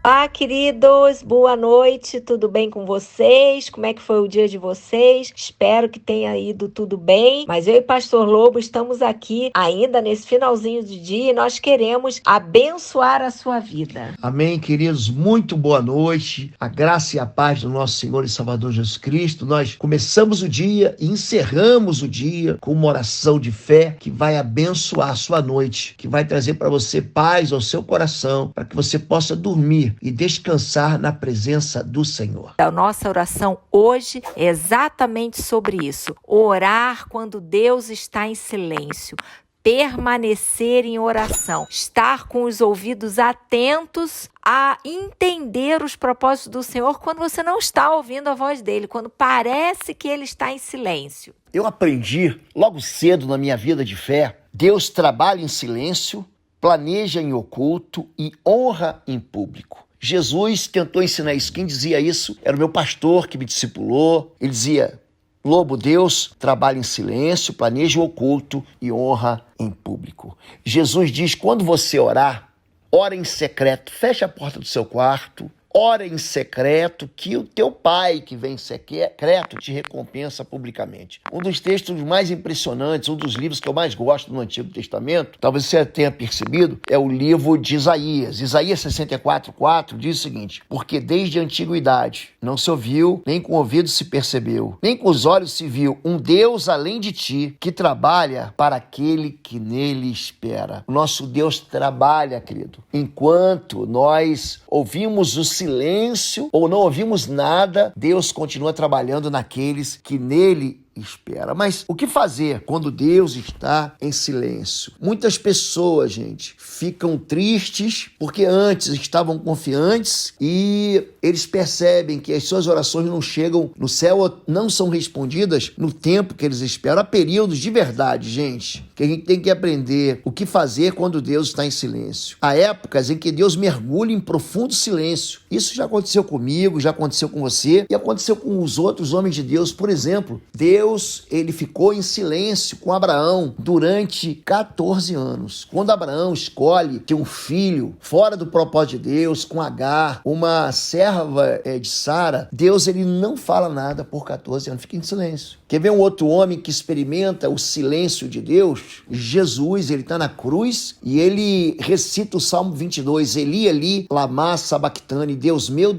Olá, queridos, boa noite, tudo bem com vocês? Como é que foi o dia de vocês? Espero que tenha ido tudo bem, mas eu e Pastor Lobo estamos aqui ainda nesse finalzinho de dia e nós queremos abençoar a sua vida. Amém, queridos, muito boa noite, a graça e a paz do nosso Senhor e Salvador Jesus Cristo. Nós começamos o dia e encerramos o dia com uma oração de fé que vai abençoar a sua noite, que vai trazer para você paz ao seu coração, para que você possa dormir e descansar na presença do Senhor. A nossa oração hoje é exatamente sobre isso: orar quando Deus está em silêncio. Permanecer em oração, estar com os ouvidos atentos a entender os propósitos do Senhor quando você não está ouvindo a voz dele, quando parece que ele está em silêncio. Eu aprendi logo cedo na minha vida de fé, Deus trabalha em silêncio, planeja em oculto e honra em público. Jesus tentou ensinar isso. Quem dizia isso era o meu pastor que me discipulou. Ele dizia: Lobo, Deus trabalha em silêncio, planeja o oculto e honra em público. Jesus diz: quando você orar, ora em secreto, fecha a porta do seu quarto, ora em secreto, que o teu pai que vem em secreto te recompensa publicamente. Um dos textos mais impressionantes, um dos livros que eu mais gosto no Antigo Testamento, talvez você tenha percebido, é o livro de Isaías. Isaías 64:4 diz o seguinte: porque desde a antiguidade não se ouviu, nem com o ouvido se percebeu, nem com os olhos se viu um Deus além de ti, que trabalha para aquele que nele espera. O nosso Deus trabalha, querido. Enquanto nós ouvimos o silêncio ou não ouvimos nada, Deus continua trabalhando naqueles que nele espera. Mas o que fazer quando Deus está em silêncio? Muitas pessoas, gente, ficam tristes porque antes estavam confiantes e eles percebem que as suas orações não chegam no céu ou não são respondidas no tempo que eles esperam. Há períodos de verdade, gente, que a gente tem que aprender o que fazer quando Deus está em silêncio. Há épocas em que Deus mergulha em profundo silêncio. Isso já aconteceu comigo, já aconteceu com você e aconteceu com os outros homens de Deus. Por exemplo, Deus, ele ficou em silêncio com Abraão durante 14 anos. Quando Abraão escolhe ter um filho fora do propósito de Deus, com Agar, uma serva de Sara, Deus, ele não fala nada por 14 anos, fica em silêncio. Quer ver um outro homem que experimenta o silêncio de Deus? Jesus, ele está na cruz e ele recita o Salmo 22, Eli, Eli, lama sabachthani, Deus meu,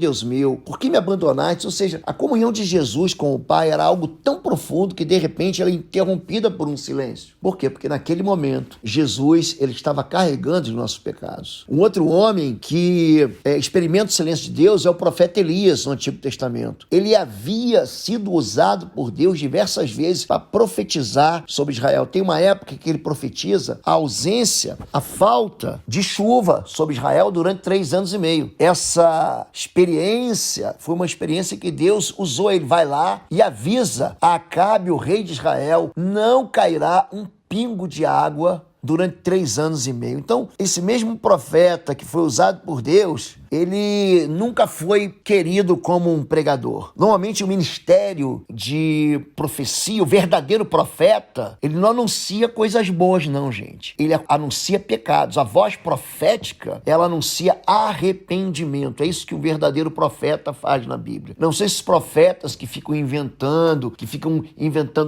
por que me abandonaste? Ou seja, a comunhão de Jesus com o Pai era algo tão profundo que de repente ela é interrompida por um silêncio. Por quê? Porque naquele momento Jesus, ele estava carregando os nossos pecados. Um outro homem que experimenta o silêncio de Deus é o profeta Elias no Antigo Testamento. Ele havia sido usado por Deus diversas vezes para profetizar sobre Israel. Tem uma época que ele profetiza a ausência, a falta de chuva sobre Israel durante 3 anos e meio. Essa experiência foi uma experiência que Deus usou. Ele vai lá e avisa a Acabe, o rei de Israel: não cairá um pingo de água durante 3 anos e meio. Então, esse mesmo profeta que foi usado por Deus, ele nunca foi querido como um pregador. Normalmente o ministério de profecia, o verdadeiro profeta, ele não anuncia coisas boas não, gente. Ele anuncia pecados. A voz profética, ela anuncia arrependimento. É isso que o verdadeiro profeta faz na Bíblia. Não são esses profetas que ficam inventando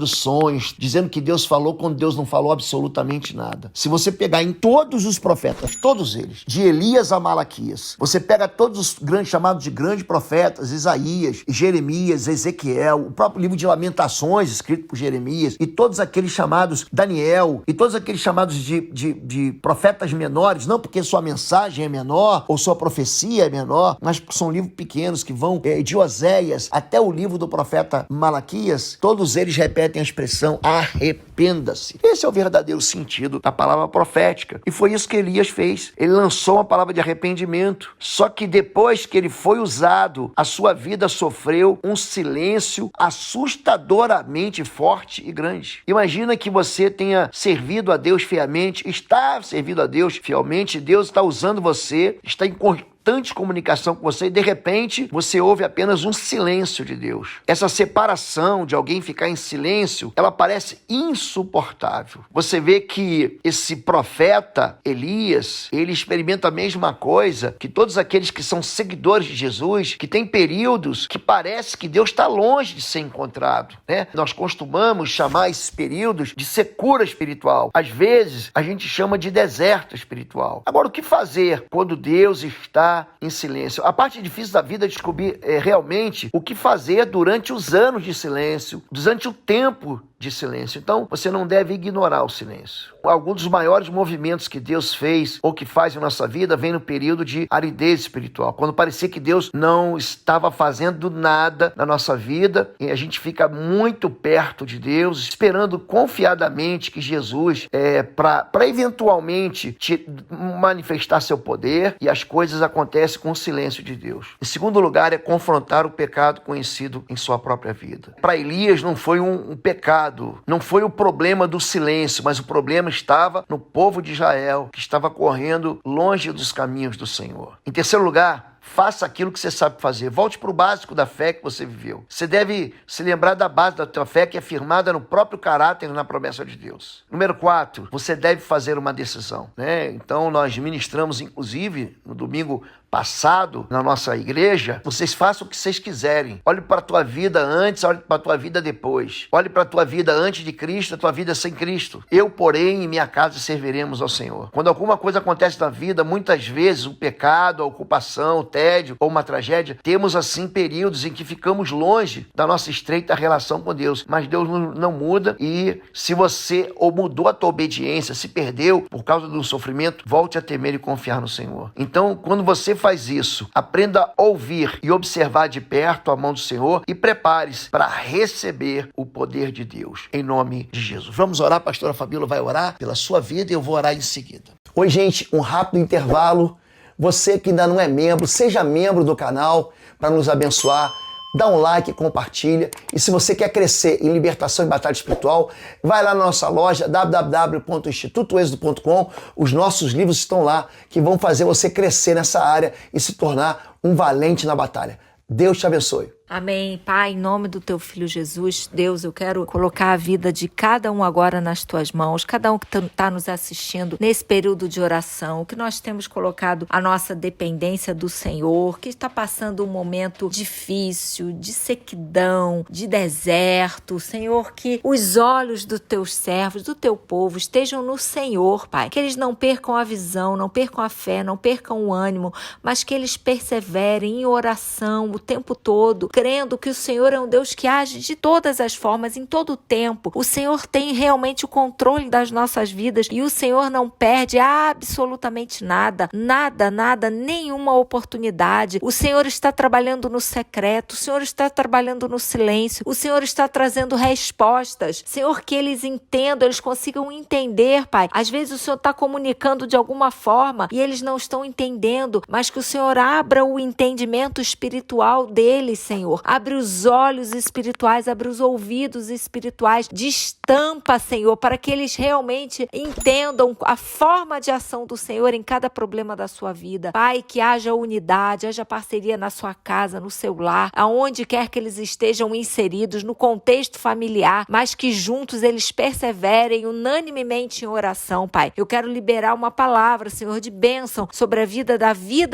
sonhos, dizendo que Deus falou quando Deus não falou absolutamente nada. Se você pegar em todos os profetas, todos eles, de Elias a Malaquias, você pega todos os grandes chamados de grandes profetas, Isaías, Jeremias, Ezequiel, o próprio livro de Lamentações, escrito por Jeremias, e todos aqueles chamados Daniel, e todos aqueles chamados de profetas menores, não porque sua mensagem é menor, ou sua profecia é menor, mas porque são livros pequenos que vão de Oséias até o livro do profeta Malaquias, todos eles repetem a expressão arrependa-se. Esse é o verdadeiro sentido da palavra profética. E foi isso que Elias fez. Ele lançou uma palavra de arrependimento. Só que depois que ele foi usado, a sua vida sofreu um silêncio assustadoramente forte e grande. Imagina que você tenha servido a Deus fielmente, está servindo a Deus fielmente, Deus está usando você, está constante comunicação com você e de repente você ouve apenas um silêncio de Deus. Essa separação de alguém ficar em silêncio, ela parece insuportável. Você vê que esse profeta Elias, ele experimenta a mesma coisa que todos aqueles que são seguidores de Jesus, que tem períodos que parece que Deus está longe de ser encontrado, né? Nós costumamos chamar esses períodos de secura espiritual. Às vezes, a gente chama de deserto espiritual. Agora, o que fazer quando Deus está em silêncio? A parte difícil da vida é descobrir realmente o que fazer durante os anos de silêncio, durante o tempo de silêncio. Então, você não deve ignorar o silêncio. Alguns dos maiores movimentos que Deus fez ou que faz em nossa vida vem no período de aridez espiritual, quando parecia que Deus não estava fazendo nada na nossa vida e a gente fica muito perto de Deus, esperando confiadamente que Jesus para eventualmente te manifestar seu poder, e as coisas acontecem com o silêncio de Deus. Em segundo lugar, é confrontar o pecado conhecido em sua própria vida. Para Elias não foi um pecado, não foi o problema do silêncio, mas o problema estava no povo de Israel, que estava correndo longe dos caminhos do Senhor. Em terceiro lugar, faça aquilo que você sabe fazer. Volte para o básico da fé que você viveu. Você deve se lembrar da base da tua fé, que é firmada no próprio caráter e na promessa de Deus. Número 4, você deve fazer uma decisão, né? Então, nós ministramos, inclusive, no domingo passado, na nossa igreja, vocês façam o que vocês quiserem. Olhe para a tua vida antes, olhe para a tua vida depois. Olhe para a tua vida antes de Cristo, a tua vida sem Cristo. Eu, porém, em minha casa serviremos ao Senhor. Quando alguma coisa acontece na vida, muitas vezes o pecado, a ocupação, o tédio ou uma tragédia, temos assim períodos em que ficamos longe da nossa estreita relação com Deus. Mas Deus não muda, e se você ou mudou a tua obediência, se perdeu por causa do sofrimento, volte a temer e confiar no Senhor. Então, quando você faz isso, aprenda a ouvir e observar de perto a mão do Senhor e prepare-se para receber o poder de Deus, em nome de Jesus. Vamos orar, a pastora Fabíola vai orar pela sua vida e eu vou orar em seguida. Oi, gente, um rápido intervalo. Você que ainda não é membro, seja membro do canal para nos abençoar. Dá um like, compartilha. E se você quer crescer em libertação e batalha espiritual, vai lá na nossa loja www.institutoexodo.com. Os nossos livros estão lá, que vão fazer você crescer nessa área e se tornar um valente na batalha. Deus te abençoe. Amém. Pai, em nome do teu filho Jesus, Deus, eu quero colocar a vida de cada um agora nas tuas mãos, cada um que está nos assistindo nesse período de oração, que nós temos colocado a nossa dependência do Senhor, que está passando um momento difícil, de sequidão, de deserto. Senhor, que os olhos dos teus servos, do teu povo, estejam no Senhor, Pai, que eles não percam a visão, não percam a fé, não percam o ânimo, mas que eles perseverem em oração o tempo todo, crendo que o Senhor é um Deus que age de todas as formas, em todo o tempo. O Senhor tem realmente o controle das nossas vidas e o Senhor não perde absolutamente nada, nenhuma oportunidade. O Senhor está trabalhando no secreto, o Senhor está trabalhando no silêncio, o Senhor está trazendo respostas. Senhor, que eles entendam, eles consigam entender, Pai. Às vezes o Senhor está comunicando de alguma forma e eles não estão entendendo, mas que o Senhor abra o entendimento espiritual deles, Senhor. Abre os olhos espirituais, abre os ouvidos espirituais, destampa, Senhor, para que eles realmente entendam a forma de ação do Senhor em cada problema da sua vida. Pai, que haja unidade, haja parceria na sua casa, no seu lar, aonde quer que eles estejam inseridos, no contexto familiar, mas que juntos eles perseverem unanimemente em oração, Pai. Eu quero liberar uma palavra, Senhor, de bênção sobre a vida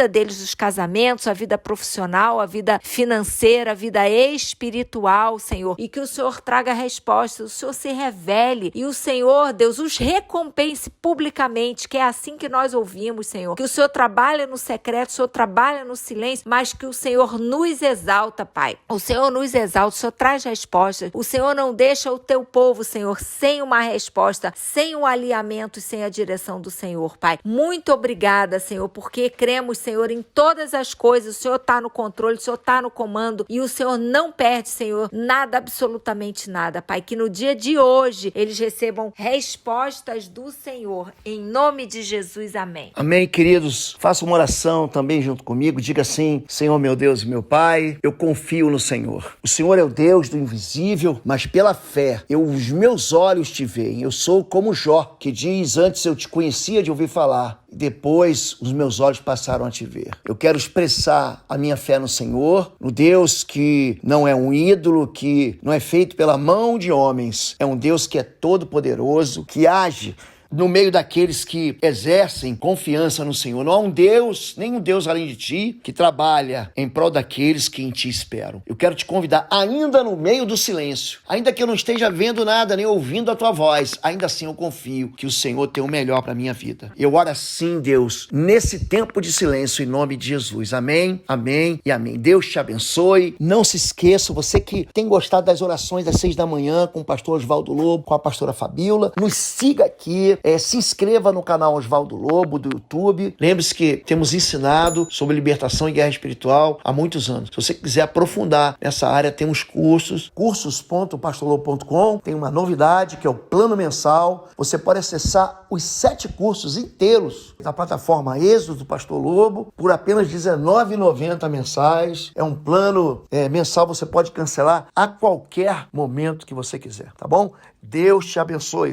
deles, os casamentos, a vida profissional, a vida financeira, a vida espiritual, Senhor, e que o Senhor traga respostas, o Senhor se revele e o Senhor, Deus, os recompense publicamente, que é assim que nós ouvimos, Senhor, que o Senhor trabalha no secreto, o Senhor trabalha no silêncio, mas que o Senhor nos exalta, Pai. O Senhor nos exalta, o Senhor traz respostas, o Senhor não deixa o teu povo, Senhor, sem uma resposta, sem um alinhamento e sem a direção do Senhor, Pai. Muito obrigada, Senhor, porque cremos, Senhor, em todas as coisas, o Senhor está no controle, o Senhor está no comando e o Senhor não perde, Senhor, nada, absolutamente nada, Pai. Que no dia de hoje eles recebam respostas do Senhor. Em nome de Jesus, amém. Amém, queridos. Faça uma oração também junto comigo. Diga assim: Senhor, meu Deus e meu Pai, eu confio no Senhor. O Senhor é o Deus do invisível, mas pela fé, os meus olhos te veem. Eu sou como Jó, que diz: antes eu te conhecia de ouvir falar e depois os meus olhos passaram a te ver. Eu quero expressar a minha fé no Senhor, no Deus que não é um ídolo, que não é feito pela mão de homens, é um Deus que é todo-poderoso, que age no meio daqueles que exercem confiança no Senhor. Não há um Deus, nenhum Deus além de ti, que trabalha em prol daqueles que em ti esperam. Eu quero te convidar, ainda no meio do silêncio, ainda que eu não esteja vendo nada, nem ouvindo a tua voz, ainda assim eu confio que o Senhor tem o melhor para a minha vida. Eu oro assim, Deus, nesse tempo de silêncio, em nome de Jesus. Amém, amém e amém. Deus te abençoe. Não se esqueça, você que tem gostado das orações às 6 da manhã com o pastor Oswaldo Lobo, com a pastora Fabíola, nos siga aqui. Se inscreva no canal Oswaldo Lobo do YouTube. Lembre-se que temos ensinado sobre libertação e guerra espiritual há muitos anos. Se você quiser aprofundar nessa área, tem uns cursos.pastorlobo.com. Tem uma novidade que é o plano mensal. Você pode acessar os 7 cursos inteiros da plataforma Êxodo do Pastor Lobo por apenas R$19,90 mensais. É um plano mensal, você pode cancelar a qualquer momento que você quiser, tá bom? Deus te abençoe.